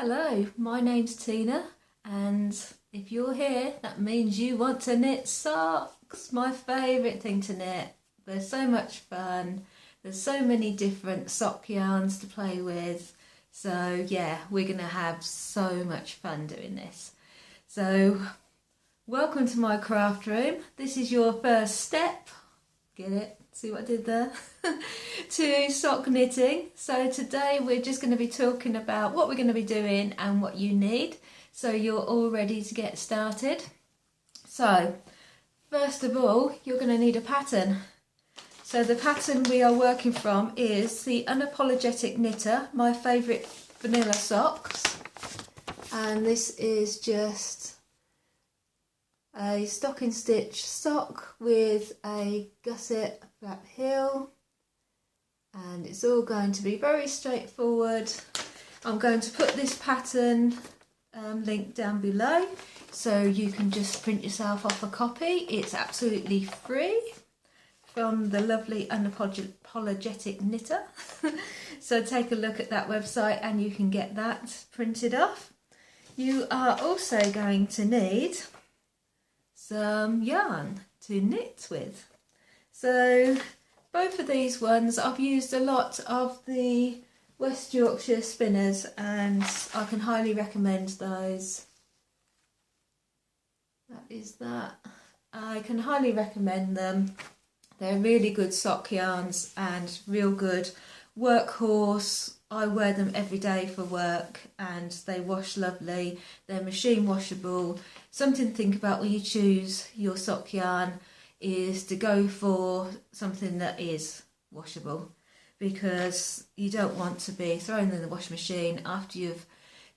Hello, my name's Tina, and if you're here, that means you want to knit socks. My favourite thing to knit. They're so much fun. There's so many different sock yarns to play with. So yeah, we're going to have so much fun doing this. So welcome to my craft room. This is your first step. Get it? See what I did there? To sock knitting. So today we're just going to be talking about what we're going to be doing and what you need, so you're all ready to get started. So first of all, you're going to need a pattern. So the pattern we are working from is the Unapologetic Knitter, my favourite vanilla socks, and this is just a stocking stitch sock with a gusset flap heel, and it's all going to be very straightforward. I'm going to put this pattern link down below so you can just print yourself off a copy. It's absolutely free from the lovely Unapologetic Knitter. So take a look at that website and you can get that printed off. You are also going to need some yarn to knit with. So both of these ones, I've used a lot of the West Yorkshire spinners and I can highly recommend those. That is that. I can highly recommend them. They're really good sock yarns and real good workhorse. I wear them every day for work and they wash lovely. They're machine washable. Something to think about when you choose your sock yarn is to go for something that is washable, because you don't want to be thrown in the washing machine after you've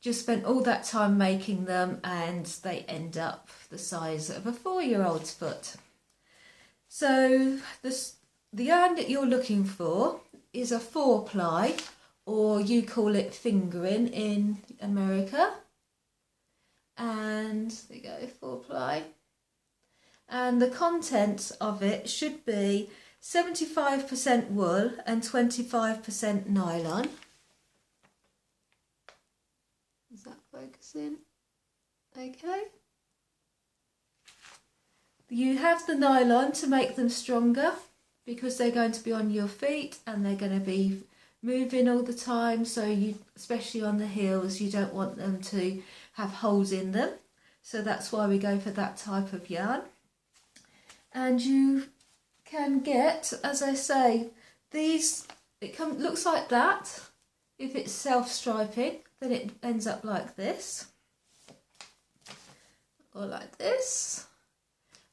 just spent all that time making them and they end up the size of a 4-year-old's foot. So the yarn that you're looking for is a 4-ply, or you call it fingering in America. And there you go, 4-ply. And the content of it should be 75% wool and 25% nylon. Is that focusing? Okay. You have the nylon to make them stronger because they're going to be on your feet and they're going to be moving all the time, so you, especially on the heels, you don't want them to have holes in them, so that's why we go for that type of yarn. And you can get, as I say, these, looks like that. If it's self-striping, then it ends up like this, or like this.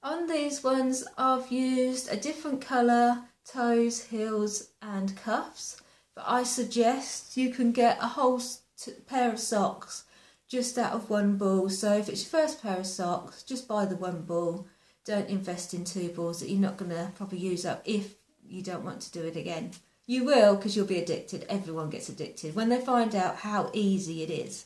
On these ones I've used a different colour, toes, heels and cuffs. But I suggest you can get a whole pair of socks just out of one ball. So if it's your first pair of socks, just buy the one ball. Don't invest in 2 balls that you're not going to probably use up if you don't want to do it again. You will, because you'll be addicted. Everyone gets addicted when they find out how easy it is.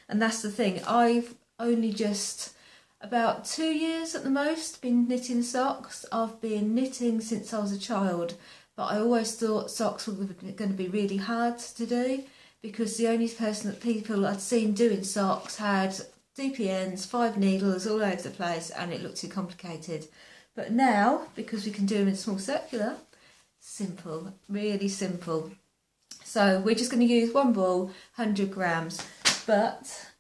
And that's the thing. I've only just about 2 years at the most been knitting socks. I've been knitting since I was a child. But I always thought socks were going to be really hard to do, because the only people I'd seen doing socks had DPNs, 5 needles all over the place, and it looked too complicated. But now, because we can do them in small circular, simple, really simple. So we're just going to use 1 ball, 100 grams, but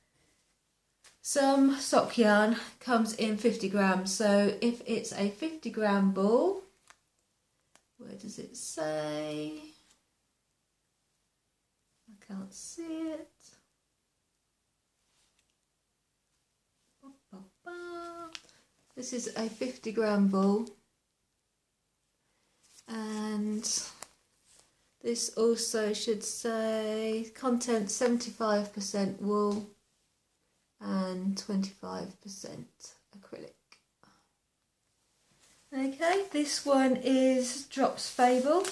some sock yarn comes in 50 grams. So if it's a 50-gram ball, where does it say? I can't see it. This is a 50-gram ball, and this also should say content 75% wool and 25% acrylic. Okay, this one is Drops Fable,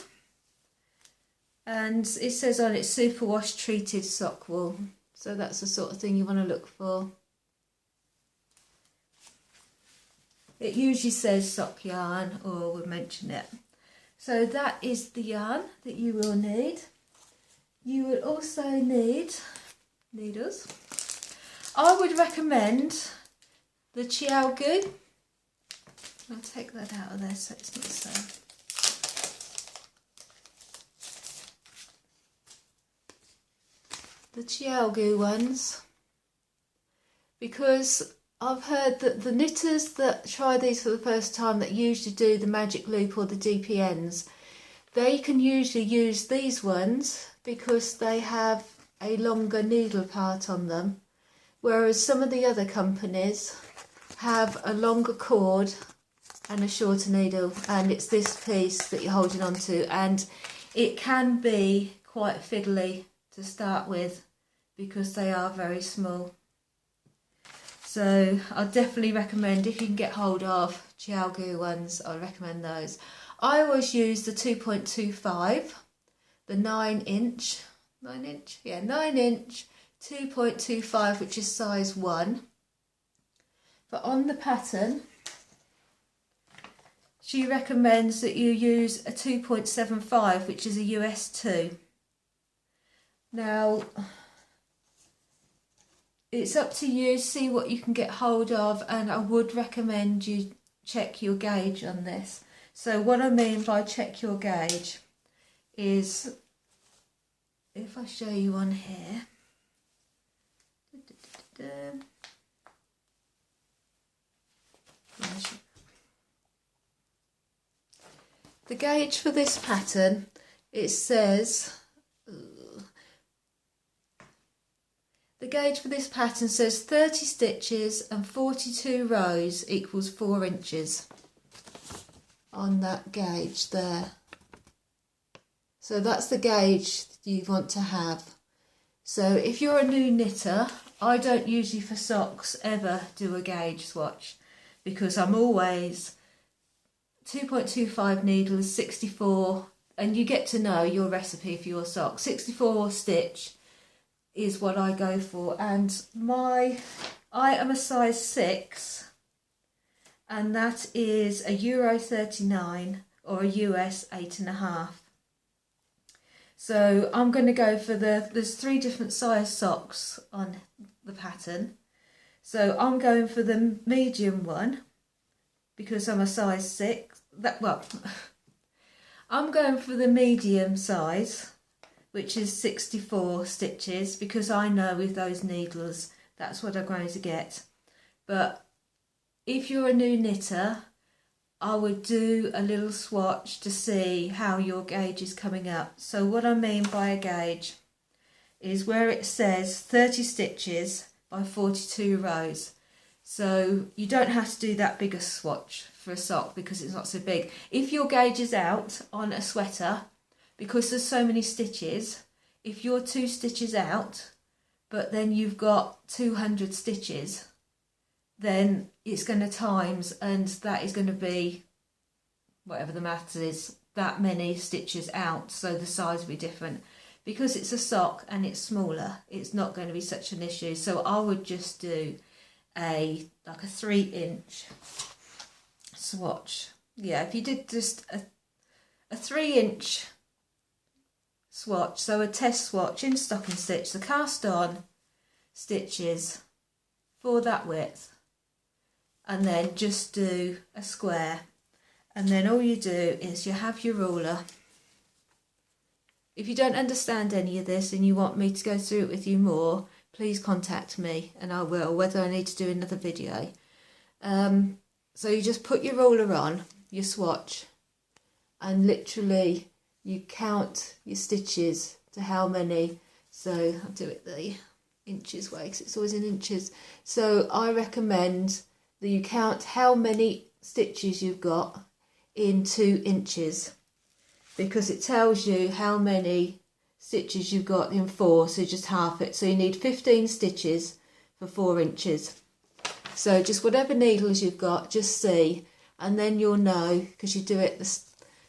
and it says on it superwash treated sock wool, so that's the sort of thing you want to look for. It usually says sock yarn, or will mention it. So that is the yarn that you will need. You will also need needles. I would recommend the Chiaogoo. I'll take that out of there so it's not so. The Chiaogoo ones, because I've heard that the knitters that try these for the first time, that usually do the magic loop or the DPNs, they can usually use these ones because they have a longer needle part on them, whereas some of the other companies have a longer cord and a shorter needle, and it's this piece that you're holding on to, and it can be quite fiddly to start with because they are very small. So I'll definitely recommend, if you can get hold of Chiaogoo ones, I'll recommend those. I always use the 2.25, the 9 inch 2.25, which is size 1. But on the pattern, she recommends that you use a 2.75, which is a US 2. Now, it's up to you, see what you can get hold of, and I would recommend you check your gauge on this. So what I mean by check your gauge is, if I show you on here, the gauge for this pattern, it says, the gauge for this pattern says 30 stitches and 42 rows equals 4 inches on that gauge there. So that's the gauge you want to have. So if you're a new knitter, I don't usually for socks ever do a gauge swatch, because I'm always 2.25 needles, 64, and you get to know your recipe for your sock. 64 stitch is what I go for, and I am a size 6, and that is a Euro 39 or a US 8.5. So I'm going to go for there's 3 different size socks on the pattern. So I'm going for the medium one because I'm a size 6. I'm going for the medium size, which is 64 stitches, because I know with those needles that's what I'm going to get. But if you're a new knitter, I would do a little swatch to see how your gauge is coming up. So what I mean by a gauge is where it says 30 stitches by 42 rows. So you don't have to do that big a swatch for a sock because it's not so big. If your gauge is out on a sweater, because there's so many stitches, if you're 2 stitches out, but then you've got 200 stitches, then it's going to times, and that is going to be, whatever the maths is, that many stitches out, so the size will be different. Because it's a sock and it's smaller, it's not going to be such an issue. So I would just do like a 3-inch swatch. Yeah, if you did just a 3-inch swatch, so a test swatch in stocking stitch, the cast on stitches for that width, and then just do a square, and then all you do is you have your ruler. If you don't understand any of this and you want me to go through it with you more, please contact me and I will, whether I need to do another video. So you just put your ruler on, your swatch, and literally you count your stitches to how many. So I'll do it the inches way because it's always in inches. So I recommend that you count how many stitches you've got in 2 inches, because it tells you how many stitches you've got in 4, so just half it. So you need 15 stitches for 4 inches. So just whatever needles you've got, just see, and then you'll know, because you do it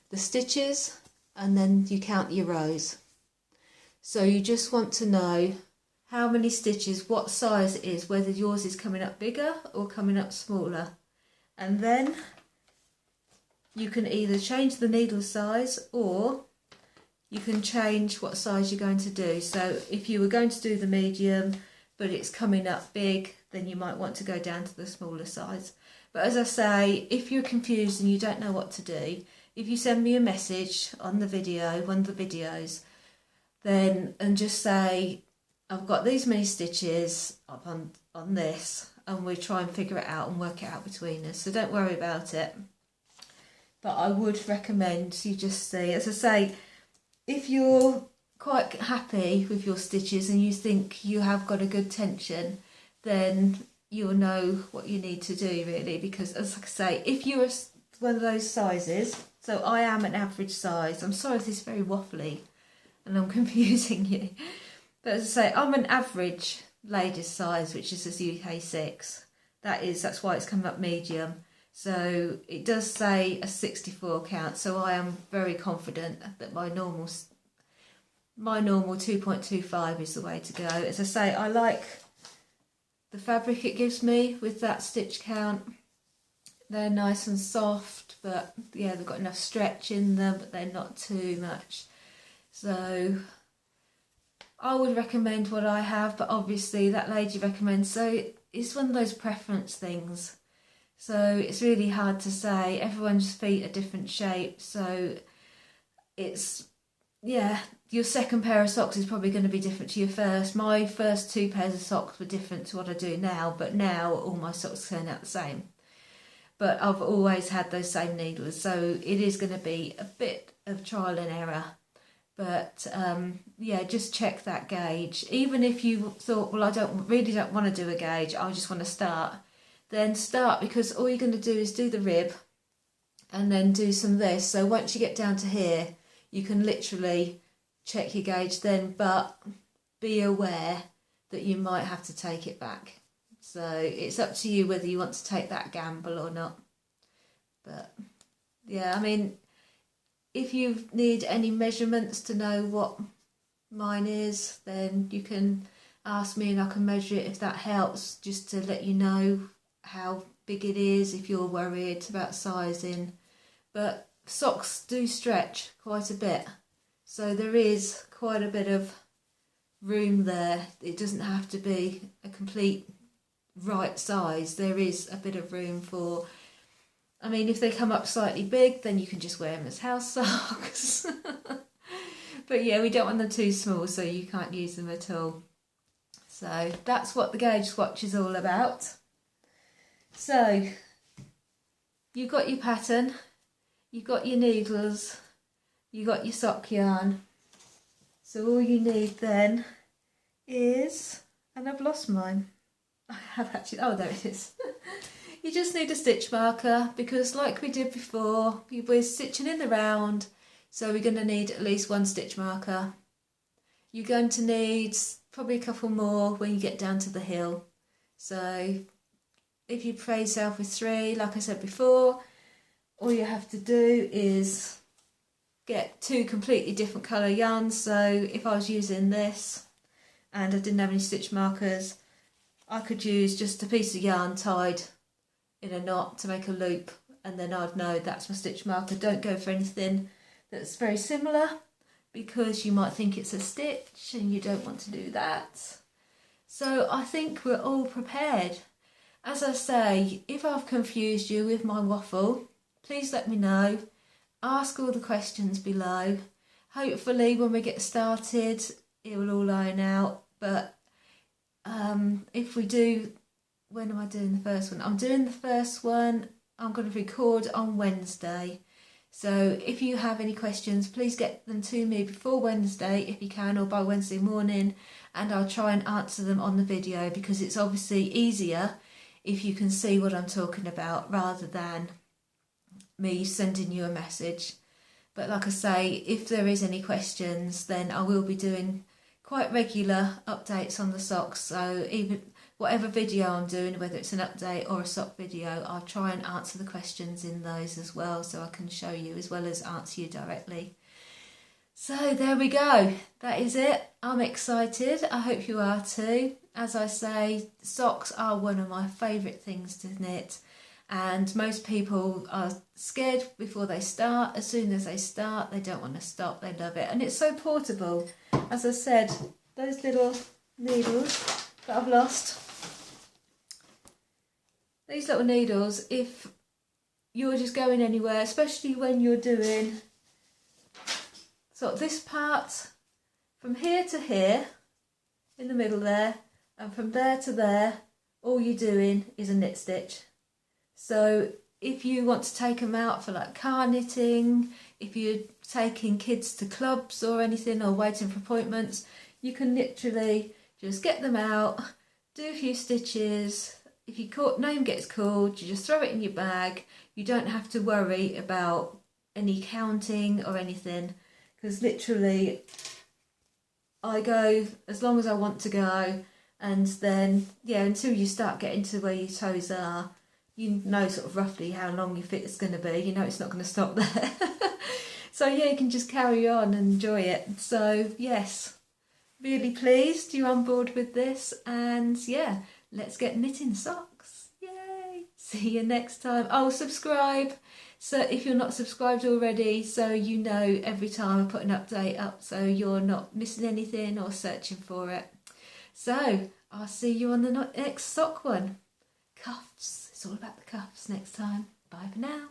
the stitches and then you count your rows. So you just want to know how many stitches, what size it is, whether yours is coming up bigger or coming up smaller. And then you can either change the needle size, or you can change what size you're going to do. So if you were going to do the medium but it's coming up big, then you might want to go down to the smaller size. But as I say, if you're confused and you don't know what to do, if you send me a message on the video, one of the videos, then and just say, I've got these many stitches up on this, and we'll try and figure it out and work it out between us. So don't worry about it. But I would recommend you just see, as I say, if you're quite happy with your stitches and you think you have got a good tension, then you'll know what you need to do really, because as I say, if you're one of those sizes, so I am an average size. I'm sorry if this is very waffly and I'm confusing you. But as I say, I'm an average ladies size, which is a UK 6. That's why it's come up medium. So it does say a 64 count, so I am very confident that my normal 2.25 is the way to go. As I say, I like the fabric it gives me with that stitch count. They're nice and soft, but yeah, they've got enough stretch in them, but they're not too much. So I would recommend what I have, but obviously that lady recommends, so it's one of those preference things. So it's really hard to say. Everyone's feet are different shapes, so it's, yeah, your second pair of socks is probably going to be different to your first. My first 2 pairs of socks were different to what I do now, but now all my socks turn out the same. But I've always had those same needles, so it is going to be a bit of trial and error. But yeah, just check that gauge. Even if you thought, well, I really don't want to do a gauge, I just want to start, then start, because all you're going to do is do the rib and then do some of this. So once you get down to here, you can literally check your gauge then, but be aware that you might have to take it back. So it's up to you whether you want to take that gamble or not. But yeah, I mean, if you need any measurements to know what mine is, then you can ask me and I can measure it if that helps, just to let you know how big it is if you're worried about sizing. But socks do stretch quite a bit, so there is quite a bit of room there. It doesn't have to be a complete right size. There is a bit of room for, I mean, if they come up slightly big, then you can just wear them as house socks. But yeah, we don't want them too small, so you can't use them at all. So that's what the gauge swatch is all about. So you've got your pattern, you've got your needles, you've got your sock yarn. So all you need then is, and I've lost mine. I have actually, oh there it is. You just need a stitch marker, because like we did before, we're stitching in the round, so we're going to need at least 1 stitch marker. You're going to need probably a couple more when you get down to the heel. So if you play yourself with 3, like I said before, all you have to do is get 2 completely different colour yarns. So if I was using this and I didn't have any stitch markers, I could use just a piece of yarn tied in a knot to make a loop, and then I'd know that's my stitch marker. Don't go for anything that's very similar, because you might think it's a stitch and you don't want to do that. So I think we're all prepared. As I say, if I've confused you with my waffle, please let me know. Ask all the questions below. Hopefully when we get started it will all iron out. But if we do, when am I doing the first one? I'm doing the first one, I'm going to record on Wednesday. So if you have any questions, please get them to me before Wednesday if you can, or by Wednesday morning, and I'll try and answer them on the video, because it's obviously easier if you can see what I'm talking about rather than me sending you a message. But like I say, if there is any questions, then I will be doing quite regular updates on the socks. So even whatever video I'm doing, whether it's an update or a sock video, I'll try and answer the questions in those as well, so I can show you as well as answer you directly. So there we go, that is it. I'm excited, I hope you are too. As I say, socks are one of my favourite things to knit, and most people are scared before they start. As soon as they start, they don't want to stop. They love it, and it's so portable. As I said, those little needles that I've lost, these little needles, if you're just going anywhere, especially when you're doing sort of this part from here to here in the middle there, and from there to there, all you're doing is a knit stitch. So if you want to take them out for like car knitting, if you're taking kids to clubs or anything, or waiting for appointments, you can literally just get them out, do a few stitches. If your name gets called, you just throw it in your bag. You don't have to worry about any counting or anything, because literally I go as long as I want to go, and then, yeah, until you start getting to where your toes are, you know sort of roughly how long your fit is going to be. You know it's not going to stop there. So yeah, you can just carry on and enjoy it. So yes, really pleased you're on board with this, and yeah, let's get knitting socks. Yay! See you next time. Oh, subscribe. So if you're not subscribed already, so you know every time I put an update up, so you're not missing anything or searching for it. So I'll see you on the next sock one. Cuffs. It's all about the cuffs next time. Bye for now.